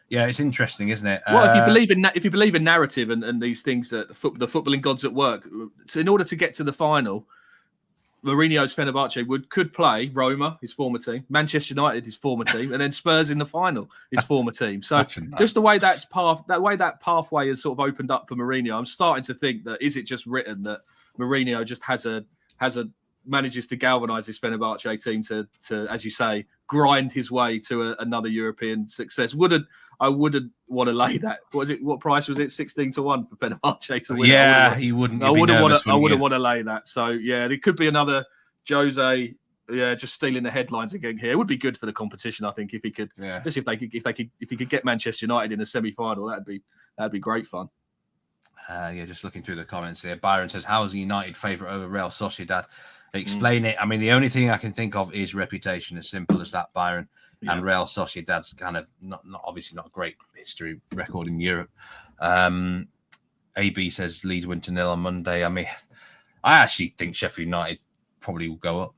it's interesting, isn't it? Well, if you believe in narrative and these things, that the footballing gods at work, so in order to get to the final, Mourinho's Fenerbahce could play Roma, his former team, Manchester United, his former team, and then Spurs in the final, his former team. So just the way that pathway has sort of opened up for Mourinho, I'm starting to think that is it just written that Mourinho just manages to galvanise his Fenerbahce team to, as you say, grind his way to another European success. I wouldn't want to lay that. What price was it? 16-1 for Fenerbahce to win. Yeah, you wouldn't. I wouldn't want to lay that. So yeah, there could be another Jose. Yeah, just stealing the headlines again here. It would be good for the competition, I think, if he could. Yeah. Especially if he could get Manchester United in the semi-final, that'd be great fun. Just looking through the comments here. Byron says, "How is the United favourite over Real Sociedad?" Explain it. I mean, the only thing I can think of is reputation. As simple as that, Byron. Yeah. And Real Sociedad's kind of not obviously not a great history record in Europe. AB says Leeds win 2-0 on Monday. I mean, I actually think Sheffield United probably will go up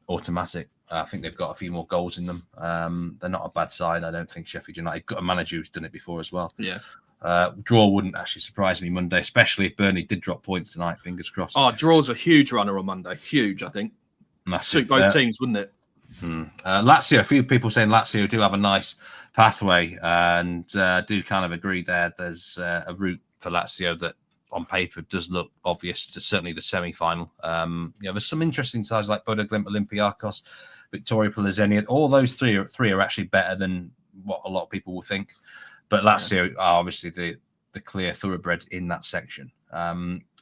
automatic. I think they've got a few more goals in them. They're not a bad side. I don't think Sheffield United got a manager who's done it before as well. Yeah. Draw wouldn't actually surprise me Monday, especially if Burnley did drop points tonight. Fingers crossed. Oh, draw's a huge runner on Monday. Huge, I think. Massive. Suit both teams, wouldn't it? Lazio, a few people saying Lazio do have a nice pathway, and do kind of agree there. There's a route for Lazio that on paper does look obvious to certainly the semi-final. There's some interesting sides like Bodo Glimt, Olympiacos, Victoria Plzeň. All those three are actually better than what a lot of people will think. But Lazio are obviously the clear thoroughbred in that section.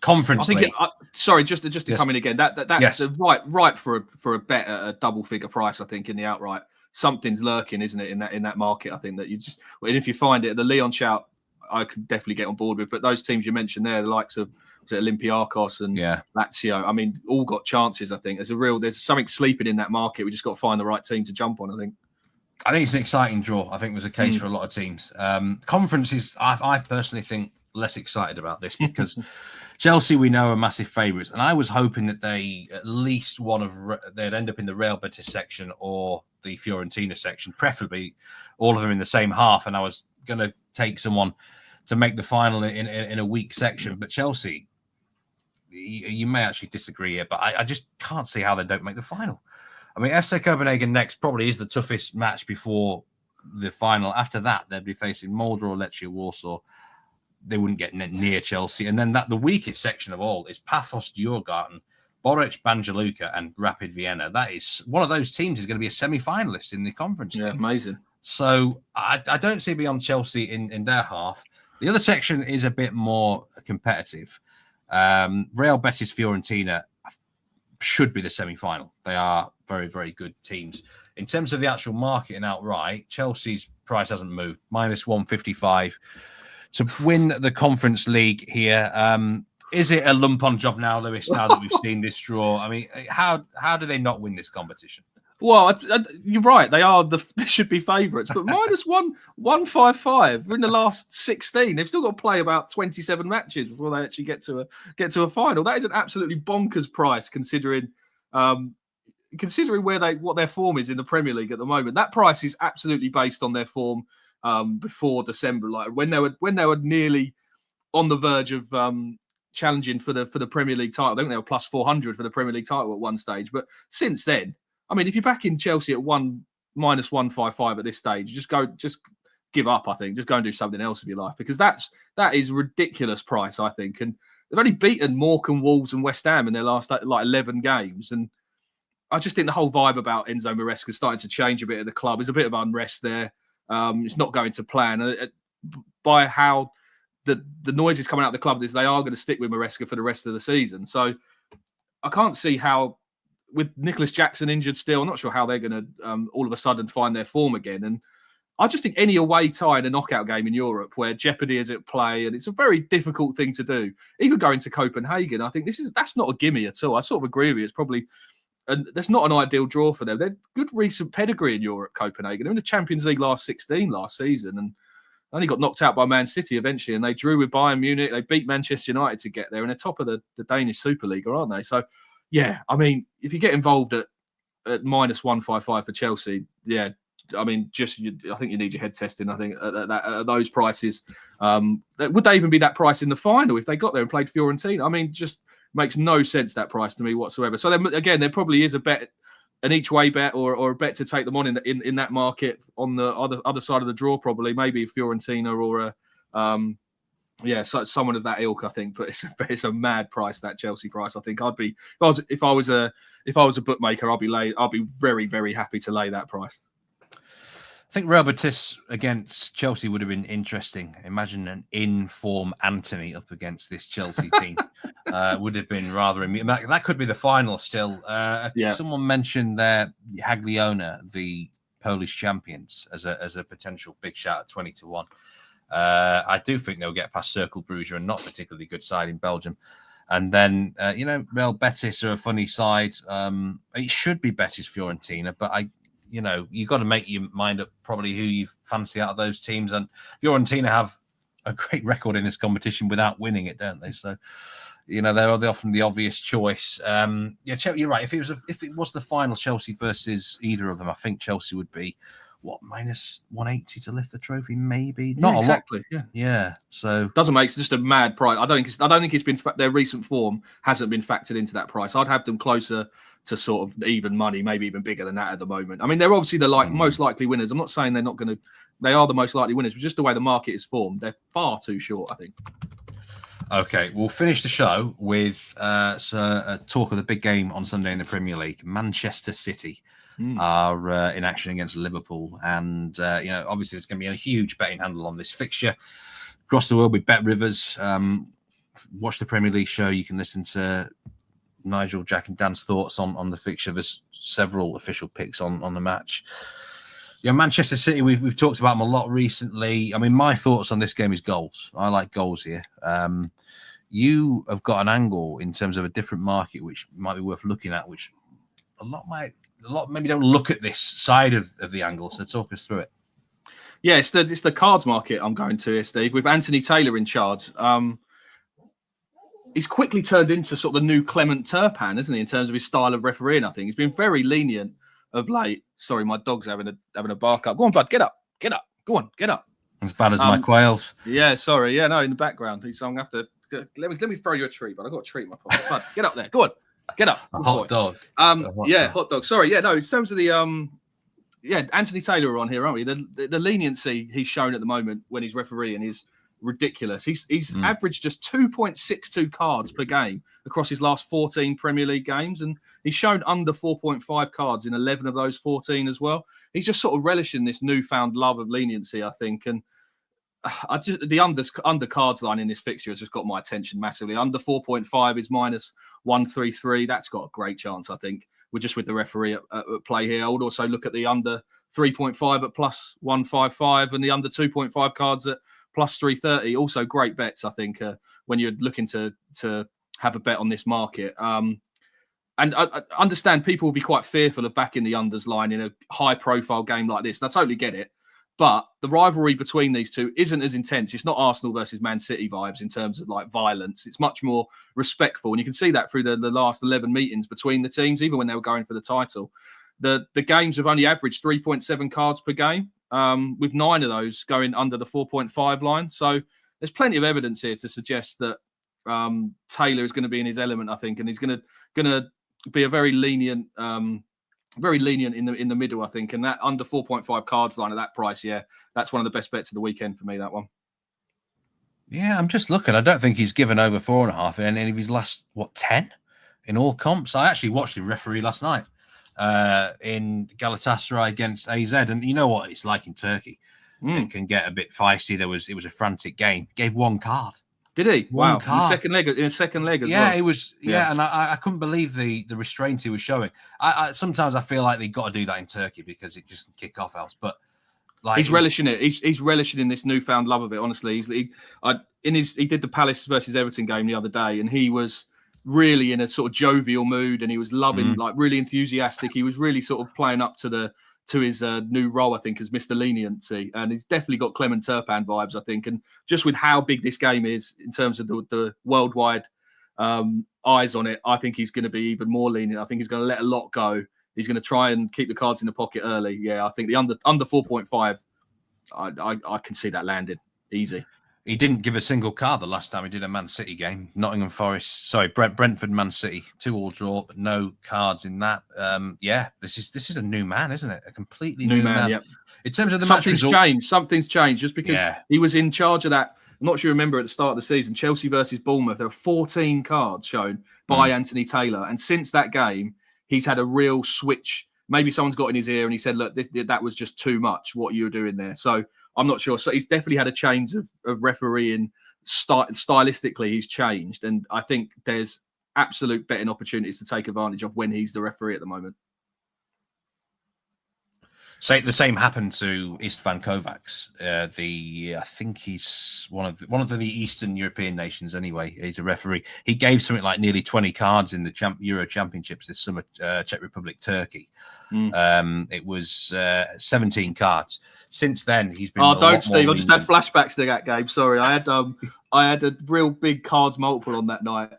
Conference League. Just to come in again. That's ripe for a bet at a double figure price. I think in the outright, something's lurking, isn't it? In that market, I think that and if you find it, the Lyon shout, I could definitely get on board with. But those teams you mentioned there, the likes of Olympiacos and Lazio, I mean, all got chances. I think there's something sleeping in that market. We just got to find the right team to jump on. I think it's an exciting draw. I think there's a case for a lot of teams. Conferences, I personally think less excited about this because Chelsea, we know, are massive favourites. And I was hoping that they at least they'd end up in the Real Betis section or the Fiorentina section, preferably all of them in the same half. And I was going to take someone to make the final in a weak section. But Chelsea, you may actually disagree here, but I just can't see how they don't make the final. I mean, FC Copenhagen next probably is the toughest match before the final. After that, they'd be facing Molde or Lecce, Warsaw. They wouldn't get near Chelsea. And then the weakest section of all is Paphos, Djurgården, Boric, Banja Luka, and Rapid Vienna. That is one of those teams is going to be a semi-finalist in the conference. Yeah, amazing. So I don't see beyond Chelsea in their half. The other section is a bit more competitive. Real Betis, Fiorentina should be the semi-final. They are very, very good teams. In terms of the actual market and outright, Chelsea's price hasn't moved. -155 to win the Conference League here. Is it a lump-on job now, Lewis, now that we've seen this draw? I mean, how do they not win this competition? Well, you're right. They should be favourites, but -155 in the last 16. They've still got to play about 27 matches before they actually get to a final. That is an absolutely bonkers price, considering what their form is in the Premier League at the moment. That price is absolutely based on their form before December, like when they were nearly on the verge of challenging for the Premier League title. I think they were +400 for the Premier League title at one stage, but since then. I mean, if you're back in Chelsea at -155 at this stage, just give up. I think just go and do something else with your life, because that is a ridiculous price, I think. And they've only beaten Morecambe, Wolves, and West Ham in their last 11 games. And I just think the whole vibe about Enzo Maresca is starting to change a bit at the club. There's a bit of unrest there. It's not going to plan by how the noises coming out of the club is they are going to stick with Maresca for the rest of the season. So I can't see how, with Nicholas Jackson injured still, I'm not sure how they're going to all of a sudden find their form again. And I just think any away tie in a knockout game in Europe where jeopardy is at play, and it's a very difficult thing to do. Even going to Copenhagen, I think that's not a gimme at all. I sort of agree with you. It's probably, and that's not an ideal draw for them. They're good recent pedigree in Europe, Copenhagen. They're in the Champions League last season, and only got knocked out by Man City eventually, and they drew with Bayern Munich. They beat Manchester United to get there, and they're top of the Danish Superliga, aren't they? So, yeah, I mean, if you get involved at minus 155 for Chelsea, yeah, I mean, I think you need your head testing. I think at those prices, would they even be that price in the final if they got there and played Fiorentina? I mean, just makes no sense, that price to me whatsoever. So then again, there probably is a bet, an each way bet or a bet to take them on in that market on the other side of the draw, probably maybe Fiorentina or so someone of that ilk, I think. But it's a mad price, that Chelsea price. I think I'd be, if I was a bookmaker, I'd be very, very happy to lay that price. I think Real Betis against Chelsea would have been interesting. Imagine an in-form Anthony up against this Chelsea team. Would have been rather amusing. That could be the final still. Someone mentioned there Hagliona, the Polish champions, as a potential big shout at 20-1. I do think they'll get past Cercle Bruges, and not particularly good side in Belgium. And then, Real Betis are a funny side. It should be Betis Fiorentina, but you got to make your mind up probably who you fancy out of those teams. And Fiorentina have a great record in this competition without winning it, don't they? So, they're often the obvious choice. You're right. If it was the final, Chelsea versus either of them, I think Chelsea would be minus 180 to lift the trophy, maybe. Not exactly. A lot. Yeah. So doesn't make just a mad price. I don't think it's been their recent form hasn't been factored into that price. I'd have them closer to sort of even money, maybe even bigger than that at the moment. I mean, they're obviously the most likely winners. I'm not saying they're not going to. They are the most likely winners, but just the way the market is formed, they're far too short, I think. Okay, we'll finish the show with a talk of the big game on Sunday in the Premier League. Manchester City are in action against Liverpool, and obviously there's going to be a huge betting handle on this fixture across the world with Bet Rivers. Watch the Premier League show. You can listen to Nigel, Jack, and Dan's thoughts on the fixture. There's several official picks on the match. Manchester City, we've talked about them a lot recently. I mean, my thoughts on this game is goals. I like goals here. You have got an angle in terms of a different market, which might be worth looking at, which a lot maybe don't look at this side of the angle. So talk us through it. Yeah, it's the cards market I'm going to here, Steve, with Anthony Taylor in charge. He's quickly turned into sort of the new Clement Turpin, isn't he, in terms of his style of refereeing? I think he's been very lenient of late. Sorry, my dog's having a bark up. Go on, bud, get up. Go on, get up. As bad as my quails. Yeah, sorry. Yeah, no, in the background. So I'm going to have to let me throw you a treat, but I've got a treat in my pocket. Bud, get up there. Go on, get up. A hot dog. Hot dog. Sorry, yeah, no. In terms of the Anthony Taylor are on here, aren't we? The leniency he's shown at the moment when he's refereeing is ridiculous. He's averaged just 2.62 cards per game across his last 14 Premier League games, and he's shown under 4.5 cards in 11 of those 14 as well. He's just sort of relishing this newfound love of leniency, I think. And the under cards line in this fixture has just got my attention massively. Under 4.5 is minus 133. That's got a great chance, I think. We're just with the referee at play here. I would also look at the under 3.5 at plus 155 and the under 2.5 cards at plus 330. Also great bets, I think, when you're looking to have a bet on this market. And I understand people will be quite fearful of backing the unders line in a high-profile game like this. And I totally get it. But the rivalry between these two isn't as intense. It's not Arsenal versus Man City vibes in terms of like violence. It's much more respectful. And you can see that through the last 11 meetings between the teams, even when they were going for the title. The games have only averaged 3.7 cards per game, with 9 of those going under the 4.5 line. So there's plenty of evidence here to suggest that Taylor is going to be in his element, I think, and he's going to be a very lenient in the middle, I think. And that under 4.5 cards line at that price, yeah, that's one of the best bets of the weekend for me, that one. Yeah, I'm just looking. I don't think he's given over 4.5 in any of his last, 10 in all comps. I actually watched him referee last night in Galatasaray against AZ. And you know what it's like in Turkey. it can get a bit feisty. It was a frantic game. Gave one card. Did he? One Wow. card. In a second leg as well. Yeah, it was. Yeah, and I couldn't believe the restraint he was showing. Sometimes I feel like they've got to do that in Turkey because it just kick off else. But like he's relishing it. He's relishing in this newfound love of it. Honestly, he did the Palace versus Everton game the other day, and he was really in a sort of jovial mood, and he was loving, like really enthusiastic. He was really sort of playing up to his new role, I think, as Mr. Leniency, and he's definitely got Clement Turpin vibes, I think. And just with how big this game is in terms of the worldwide eyes on it, I think he's going to be even more lenient. I think he's going to let a lot go. He's going to try and keep the cards in the pocket early. Yeah, I think the under 4.5, I can see that landing easy. He didn't give a single card the last time he did a Man City game. Brentford, Man City, 2-2 draw, but no cards in that. This is a new man, isn't it? A completely new man. Yep. In terms of the something's match changed. Something's changed just because he was in charge of that. I'm not sure you remember at the start of the season, Chelsea versus Bournemouth, there were 14 cards shown by Anthony Taylor, and since that game, he's had a real switch. Maybe someone's got in his ear and he said, "Look, that was just too much. What you were doing there." So I'm not sure. So he's definitely had a change of refereeing. Stylistically, he's changed. And I think there's absolute betting opportunities to take advantage of when he's the referee at the moment. So the same happened to Istvan Kovacs. I think he's one of the Eastern European nations anyway. He's a referee. He gave something like nearly 20 cards in the Euro Championships this summer, Czech Republic, Turkey. It was 17 cards. Since then, he's been. Oh, don't, Steve! I just had flashbacks to that game. Sorry, I had a real big cards multiple on that night.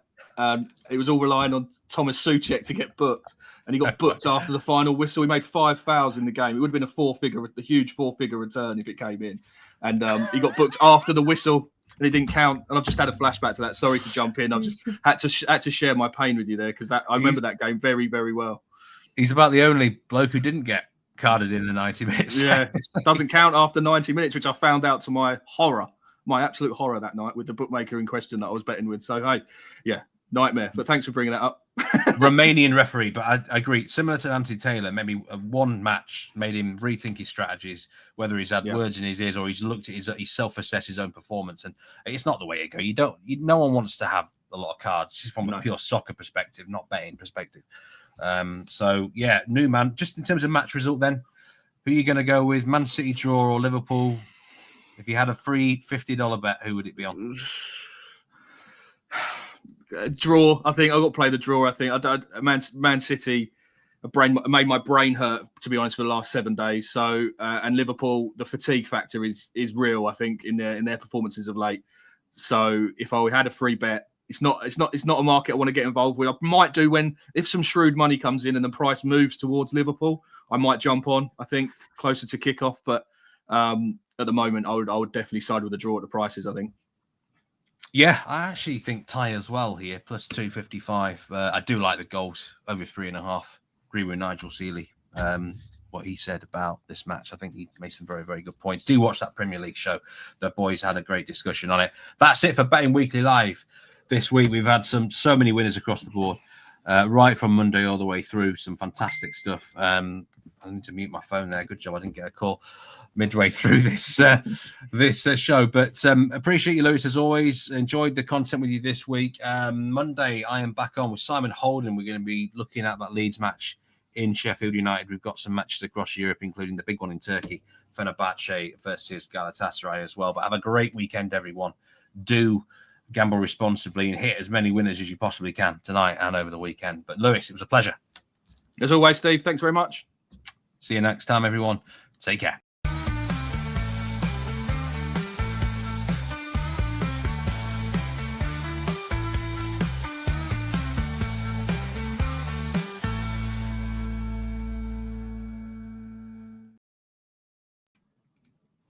It was all relying on Thomas Souček to get booked, and he got booked after the final whistle. He made 5 fouls in the game. It would have been a huge 4-figure return if it came in, and he got booked after the whistle, and it didn't count. And I've just had a flashback to that. Sorry to jump in. I've just had to share my pain with you there because I remember that game very, very well. He's about the only bloke who didn't get carded in the 90 minutes. Yeah, it doesn't count after 90 minutes, which I found out to my absolute horror that night with the bookmaker in question that I was betting with. So, hey, yeah, nightmare. But thanks for bringing that up. Romanian referee, but I agree. Similar to Anthony Taylor, maybe one match made him rethink his strategies, whether he's had words in his ears or he's looked at he self-assessed his own performance. And it's not the way it goes. No one wants to have a lot of cards just from a pure soccer perspective, not betting perspective. New man. Just in terms of match result, then, who are you going to go with? Man City draw or Liverpool? If you had a free $50 bet, who would it be on? Draw. I think I've got to play the draw. I think Man City made my brain hurt, to be honest, for the last 7 days. So and Liverpool, the fatigue factor is real. I think in their performances of late. So if I had a free bet. It's not a market I want to get involved with. I might do if some shrewd money comes in and the price moves towards Liverpool, I might jump on. I think closer to kickoff, but at the moment, I would definitely side with the draw at the prices. I think. Yeah, I actually think tie as well here, plus 255. I do like the goals over 3.5. Agree with Nigel Seeley. What he said about this match. I think he made some very, very good points. Do watch that Premier League show. The boys had a great discussion on it. That's it for Betting Weekly Live. This week, we've had so many winners across the board, right from Monday all the way through. Some fantastic stuff. I need to mute my phone there. Good job. I didn't get a call midway through this show. But appreciate you, Lewis, as always. Enjoyed the content with you this week. Monday, I am back on with Simon Holden. We're going to be looking at that Leeds match in Sheffield United. We've got some matches across Europe, including the big one in Turkey, Fenerbahce versus Galatasaray as well. But have a great weekend, everyone. Do gamble responsibly and hit as many winners as you possibly can tonight and over the weekend. But Lewis, it was a pleasure. As always, Steve, thanks very much. See you next time, everyone. Take care.